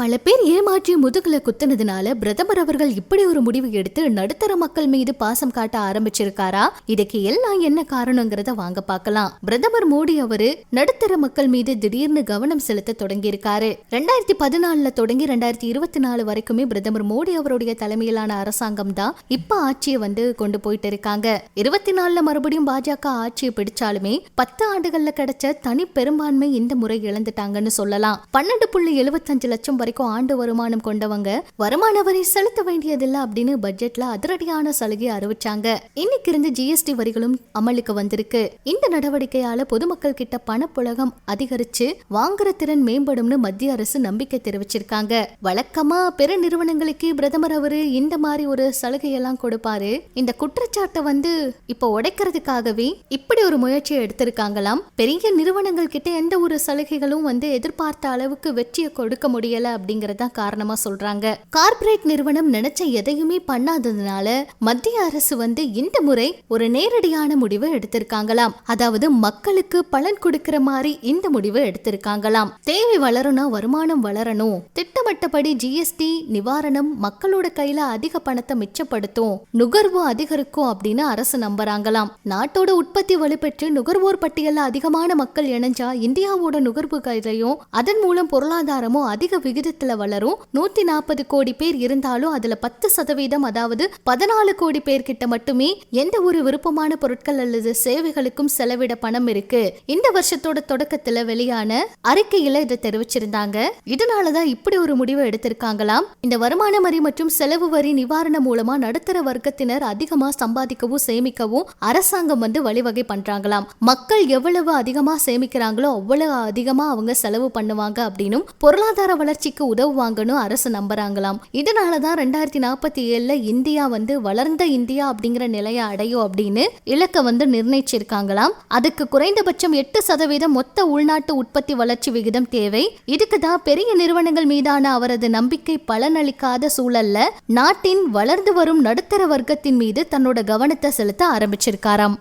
பல பேர் ஏமாற்றி முதுகுல குத்துனதுனால பிரதமர் அவர்கள் இப்படி ஒரு முடிவு எடுத்து நடுத்தர மக்கள் மீது பாசம் காட்ட ஆரம்பிச்சிருக்காரா? இதுக்கு எல்லாம் என்ன காரணங்கிறத வாங்க பார்க்கலாம். பிரதமர் மோடி அவரு நடுத்தர மக்கள் மீது திடீர்னு கவனம் செலுத்த தொடங்கி இருக்காரு. 2014 தொடங்கி 2024 வரைக்குமே பிரதமர் மோடி அவருடைய தலைமையிலான அரசாங்கம் தான் இப்ப ஆட்சியை கொண்டு போயிட்டு இருக்காங்க. 24 மறுபடியும் பாஜக ஆட்சியை பிடிச்சாலுமே 10 ஆண்டுகள்ல கிடைச்ச தனி பெரும்பான்மை இந்த முறை இழந்துட்டாங்கன்னு சொல்லலாம். 12.75 லட்சம் வரைக்கும் ஆண்டு வருமானம் கொண்டவங்க வருமான வரி செலுத்த வேண்டியதில்லை அப்படின்னு பட்ஜெட்ல அதிரடியான சலுகை அறிவிச்சாங்க. இன்னைக்கு இருந்து ஜிஎஸ்டி வரிகளும் அமலுக்கு வந்திருக்கு. இந்த நடவடிக்கையால பொதுமக்கள் கிட்ட பணப்புழகம் அதிகரிச்சு வாங்குற திறன் மேம்படும்னு மத்திய அரசு நம்பிக்கை தெரிவிச்சிருக்காங்க. வழக்கமா பெரு நிறுவனங்களுக்கு பிரதமர் அவரு இந்த மாதிரி ஒரு சலுகையெல்லாம் கொடுப்பாரு. இந்த குற்றச்சாட்டை இப்ப உடைக்கிறதுக்காகவே இப்படி ஒரு முயற்சியை எடுத்திருக்காங்களாம். பெரிய நிறுவனங்கள் கிட்ட எந்த ஒரு சலுகைகளும் எதிர்பார்த்த அளவுக்கு வெற்றியை கொடுக்க முடியல அப்படிங்கறத காரணமா சொல்றாங்க. கார்ப்பரேட் நிறுவனம் நினைச்ச எதையுமே பண்ணாததுனால மத்திய அரசு இந்த முறை ஒரு நேரடியான முடிவை எடுத்திருக்காங்களாம். அதாவது மக்களுக்கு பலன் கொடுக்கிற மாதிரி இந்த முடிவை எடுத்திருக்காங்களாம். தேவை வளரணும், வருமானம் வளரணும், திட்டமிட்டபடி ஜிஎஸ்டி நிவாரணம் மக்களோட கையில அதிக பணத்தை மிச்சப்படுத்தும், நுகர்வு அதிகரிக்கும் அப்படின்னு அரசு நம்புறாங்களாம். நாட்டோட உற்பத்தி வலுப்பெற்று நுகர்வோர் பட்டியல்ல அதிகமான மக்கள் இணைஞ்சா இந்தியாவோட நுகர்வு கையிலையும் அதன் மூலம் பொருளாதாரமும் அதிக விகிதத்துல வளரும். 140 கோடி பேர் இருந்தாலும் அதுல 10% அதாவது 14 கோடி பேர் கிட்ட மட்டுமே எந்த ஒரு விருப்பமான பொருட்கள் அல்லது சேவைகளுக்கும் செலவிட பணம் இருக்கு. இந்த வருஷத்தோட தொடக்கத்துல வெளியான அறிக்கையில இதை தெரிவிச்சிருந்தாங்க. இதனாலதான் இப்படி ஒரு முடிவை எடுத்திருக்காங்களாம். இந்த வருமான வரி மற்றும் செலவு வரி நிவாரணம் மூலமா நடுத்தர வர்க்கத்தினர் அதிகமா சம்பாதிக்கவும் சேமிக்கவும் அரசாங்கம் வழிவகை பண்றாங்களாம். மக்கள் எவ்வளவு அதிகமா சேமிக்கிறாங்களோ அவ்வளவு அதிகமா அவங்க செலவு பண்ணுவாங்க அப்படின்னும் பொருளாதார வளர்ச்சிக்கு உதவுவாங்கன்னு அரசு நம்புறாங்களாம். இதனாலதான் 2047 இந்தியா வளர்ந்த இந்தியா அப்படிங்கிற நிலையை அடையும் அப்படின்னு இலக்க நிர்ணயிச்சிருக்காங்களாம். அதுக்கு குறைந்தபட்சம் 8% மொத்த உள்நாட்டு உற்பத்தி வளர்ச்சி விகிதம் தேவை. இதுக்குதான் பெரிய நிறுவனங்கள் மீதான அவரது நம்பிக்கை பலனளிக்காத சூழல்ல நாட்டின் வளர்ந்து வரும் நடுத்தர வர்க்கத்தின் மீது தன்னோட கவனத்தை செலுத்த ஆரம்பிச்சிருக்காராம்.